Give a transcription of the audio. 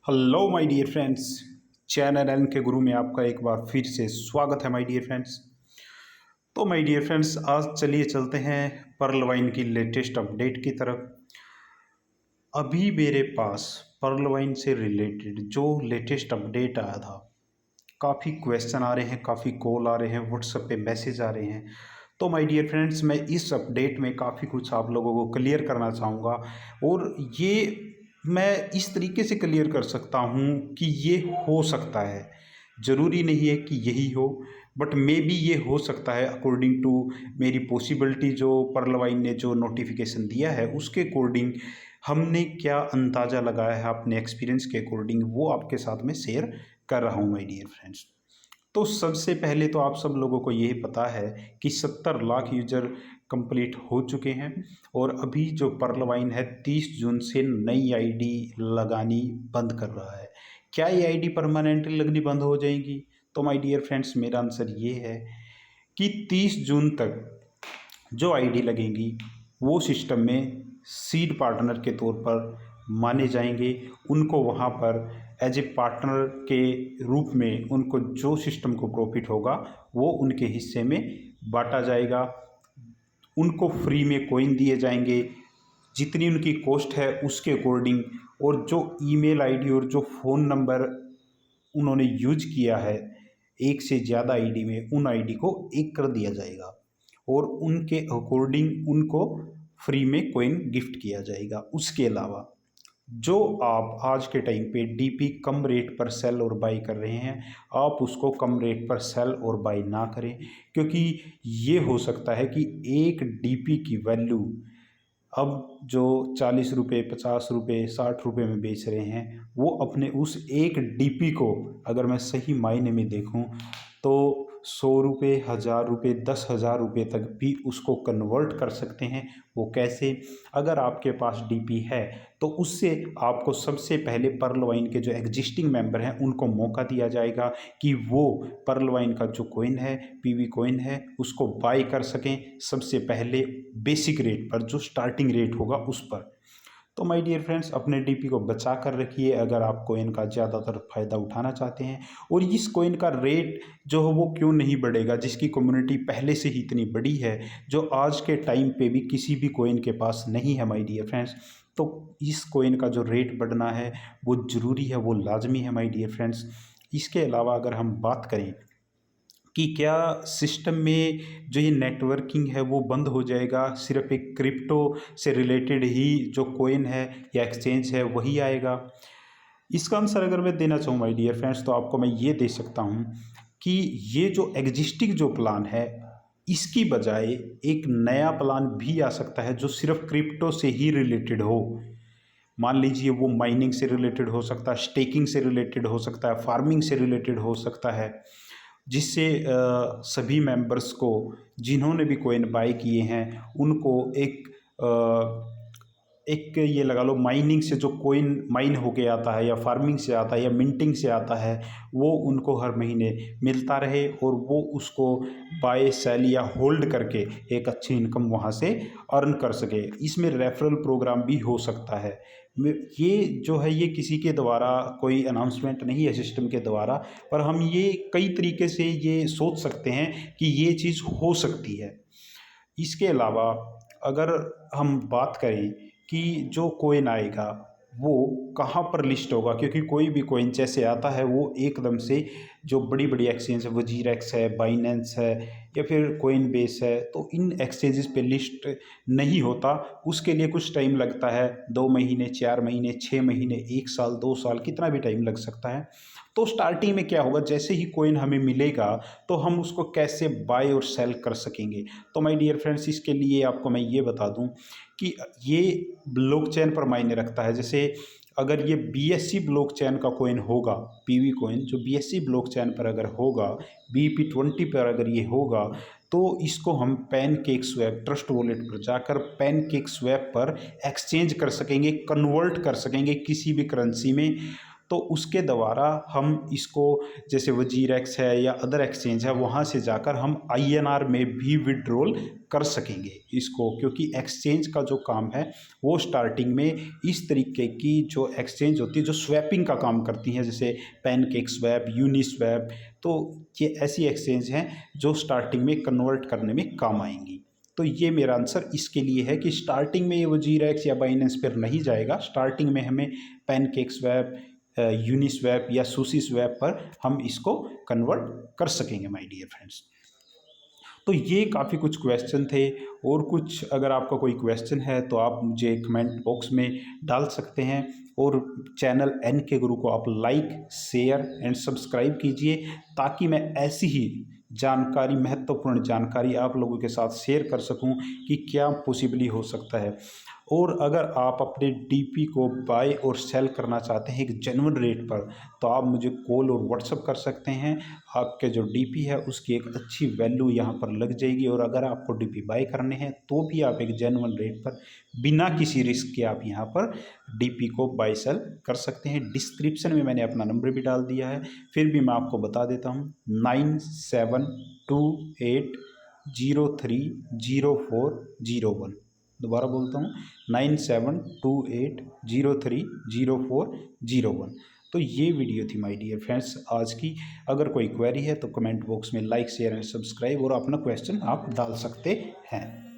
Hello my dear friends. Channel N K Guru में आपका एक बार फिर से स्वागत है माय डियर फ्रेंड्स। तो माय डियर फ्रेंड्स, आज चलिए चलते हैं पर्ल वाइन की लेटेस्ट अपडेट की तरफ। अभी मेरे पास पर्ल वाइन से रिलेटेड जो लेटेस्ट अपडेट आया था, काफ़ी क्वेश्चन आ रहे हैं, काफ़ी कॉल आ रहे हैं, व्हाट्सएप पे मैसेज आ रहे हैं। तो माय डियर फ्रेंड्स, मैं इस अपडेट में काफ़ी कुछ आप लोगों को क्लियर करना चाहूँगा। और ये मैं इस तरीके से क्लियर कर सकता हूँ कि ये हो सकता है, ज़रूरी नहीं है कि यही हो, बट मे बी ये हो सकता है। अकॉर्डिंग टू मेरी पॉसिबिलिटी, जो पर्ल वाइन ने जो नोटिफिकेशन दिया है उसके अकॉर्डिंग हमने क्या अंदाज़ा लगाया है अपने एक्सपीरियंस के अकॉर्डिंग, वो आपके साथ में शेयर कर रहा हूँ माय डियर फ्रेंड्स। तो सबसे पहले तो आप सब लोगों को यही पता है कि 70 लाख यूजर कंप्लीट हो चुके हैं। और अभी जो पर्ल वाइन है 30 जून से नई आईडी लगानी बंद कर रहा है। क्या ये आईडी परमानेंटली लगनी बंद हो जाएगी? तो माय डियर फ्रेंड्स, मेरा आंसर ये है कि 30 जून तक जो आईडी लगेंगी वो सिस्टम में सीड पार्टनर के तौर पर माने जाएंगे। उनको वहाँ पर एज ए पार्टनर के रूप में उनको जो सिस्टम को प्रॉफिट होगा वो उनके हिस्से में बांटा जाएगा। उनको फ्री में कॉइन दिए जाएंगे, जितनी उनकी कॉस्ट है उसके अकॉर्डिंग। और जो ईमेल आईडी और जो फ़ोन नंबर उन्होंने यूज किया है एक से ज़्यादा आईडी में, उन आईडी को एक कर दिया जाएगा और उनके अकॉर्डिंग उनको फ्री में कॉइन गिफ्ट किया जाएगा। उसके अलावा जो आप आज के टाइम पे डीपी कम रेट पर सेल और बाई कर रहे हैं, आप उसको कम रेट पर सेल और बाई ना करें, क्योंकि ये हो सकता है कि एक डीपी की वैल्यू अब जो 40 रुपये, 50 रुपये, 60 रुपये में बेच रहे हैं, वो अपने उस एक डीपी को अगर मैं सही मायने में देखूं तो 100 रुपये, 1000 रुपये, 10,000 रुपये तक भी उसको कन्वर्ट कर सकते हैं। वो कैसे? अगर आपके पास डीपी है तो उससे आपको सबसे पहले पर्ल वाइन के जो एग्जिस्टिंग मेंबर हैं उनको मौका दिया जाएगा कि वो पर्ल वाइन का जो कॉइन है, पीवी कॉइन है, उसको बाय कर सकें सबसे पहले बेसिक रेट पर, जो स्टार्टिंग रेट होगा उस पर। तो माय डियर फ्रेंड्स, अपने डीपी को बचा कर रखिए अगर आप कॉइन का ज़्यादातर फ़ायदा उठाना चाहते हैं। और इस कॉइन का रेट जो है वो क्यों नहीं बढ़ेगा, जिसकी कम्युनिटी पहले से ही इतनी बड़ी है, जो आज के टाइम पे भी किसी भी कॉइन के पास नहीं है माय डियर फ्रेंड्स। तो इस कॉइन का जो रेट बढ़ना है वो ज़रूरी है, वो लाजमी है माय डियर फ्रेंड्स। इसके अलावा अगर हम बात करें कि क्या सिस्टम में जो ये नेटवर्किंग है वो बंद हो जाएगा, सिर्फ एक क्रिप्टो से रिलेटेड ही जो कॉइन है या एक्सचेंज है वही आएगा? इसका आंसर अगर मैं देना चाहूँ माय डियर फ्रेंड्स, तो आपको मैं ये दे सकता हूँ कि ये जो एग्जिस्टिंग जो प्लान है, इसकी बजाय एक नया प्लान भी आ सकता है जो सिर्फ क्रिप्टो से ही रिलेटेड हो। मान लीजिए वो माइनिंग से रिलेटेड हो सकता है, स्टेकिंग से रिलेटेड हो सकता है, फार्मिंग से रिलेटेड हो सकता है, जिससे सभी मेंबर्स को, जिन्होंने भी कॉइन बाय किए हैं, उनको एक ये लगा लो, माइनिंग से जो कॉइन माइन होके आता है या फार्मिंग से आता है या मिंटिंग से आता है, वो उनको हर महीने मिलता रहे और वो उसको बाय सेल या होल्ड करके एक अच्छी इनकम वहाँ से अर्न कर सके। इसमें रेफरल प्रोग्राम भी हो सकता है। ये जो है ये किसी के द्वारा कोई अनाउंसमेंट नहीं है सिस्टम के द्वारा, पर हम ये कई तरीके से ये सोच सकते हैं कि ये चीज़ हो सकती है। इसके अलावा अगर हम बात करें कि जो कॉइन आएगा वो कहाँ पर लिस्ट होगा, क्योंकि कोई भी कॉइन जैसे आता है वो एकदम से जो बड़ी बड़ी एक्सचेंज है, वजीरेक्स है, बाइनेंस है या फिर कॉइन बेस है, तो इन एक्सचेंजेस पे लिस्ट नहीं होता। उसके लिए कुछ टाइम लगता है, 2 महीने, 4 महीने, 6 महीने, 1 साल, 2 साल, कितना भी टाइम लग सकता है। तो स्टार्टिंग में क्या होगा, जैसे ही कॉइन हमें मिलेगा तो हम उसको कैसे बाय और सेल कर सकेंगे। तो माय डियर फ्रेंड्स, इसके लिए आपको मैं ये बता दूं कि ये ब्लॉकचेन पर मायने रखता है। जैसे अगर ये BSC ब्लॉकचेन का कॉइन होगा, पीवी कॉइन जो BSC ब्लॉकचेन पर अगर होगा, BP20 पर अगर ये होगा, तो इसको हम पैनकेक स्वैप ट्रस्ट वॉलेट पर जाकर पैनकेक स्वैप पर एक्सचेंज कर सकेंगे, कन्वर्ट कर सकेंगे किसी भी करेंसी में। तो उसके द्वारा हम इसको, जैसे वजीरेक्स है या अदर एक्सचेंज है, वहाँ से जाकर हम INR में भी विड्रॉल कर सकेंगे इसको, क्योंकि एक्सचेंज का जो काम है वो स्टार्टिंग में इस तरीके की जो एक्सचेंज होती है जो स्वैपिंग का काम करती हैं, जैसे पैनकेक स्वैप, यूनिस्वैप, तो ये ऐसी एक्सचेंज हैं जो स्टार्टिंग में कन्वर्ट करने में काम आएंगी। तो ये मेरा आंसर इसके लिए है कि स्टार्टिंग में ये वजीरेक्स या बाइनेंस पर नहीं जाएगा, स्टार्टिंग में हमें पैनकेक स्वैप, यूनिस्वैप या सुशी स्वैप पर हम इसको कन्वर्ट कर सकेंगे माय डियर फ्रेंड्स। तो ये काफ़ी कुछ क्वेश्चन थे, और कुछ अगर आपका कोई क्वेश्चन है तो आप मुझे कमेंट बॉक्स में डाल सकते हैं, और चैनल NK गुरु को आप लाइक, शेयर एंड सब्सक्राइब कीजिए, ताकि मैं ऐसी ही जानकारी, महत्वपूर्ण जानकारी आप लोगों के साथ शेयर कर सकूं कि क्या पॉसिबली हो सकता है। और अगर आप अपने DP को बाय और सेल करना चाहते हैं एक जेन्युइन रेट पर, तो आप मुझे कॉल और व्हाट्सअप कर सकते हैं। आपके जो DP है उसकी एक अच्छी वैल्यू यहाँ पर लग जाएगी, और अगर आपको DP बाय करने हैं तो भी आप एक जेन्युइन रेट पर बिना किसी रिस्क के आप यहाँ पर DP को बाय सेल कर सकते हैं। डिस्क्रिप्शन में मैंने अपना नंबर भी डाल दिया है, फिर भी मैं आपको बता देता हूँ, 9728030401। दोबारा बोलता हूँ, 9728030401। तो ये वीडियो थी माय डियर फ्रेंड्स आज की। अगर कोई क्वेरी है तो कमेंट बॉक्स में लाइक, शेयर एंड सब्सक्राइब और अपना क्वेश्चन आप डाल सकते हैं।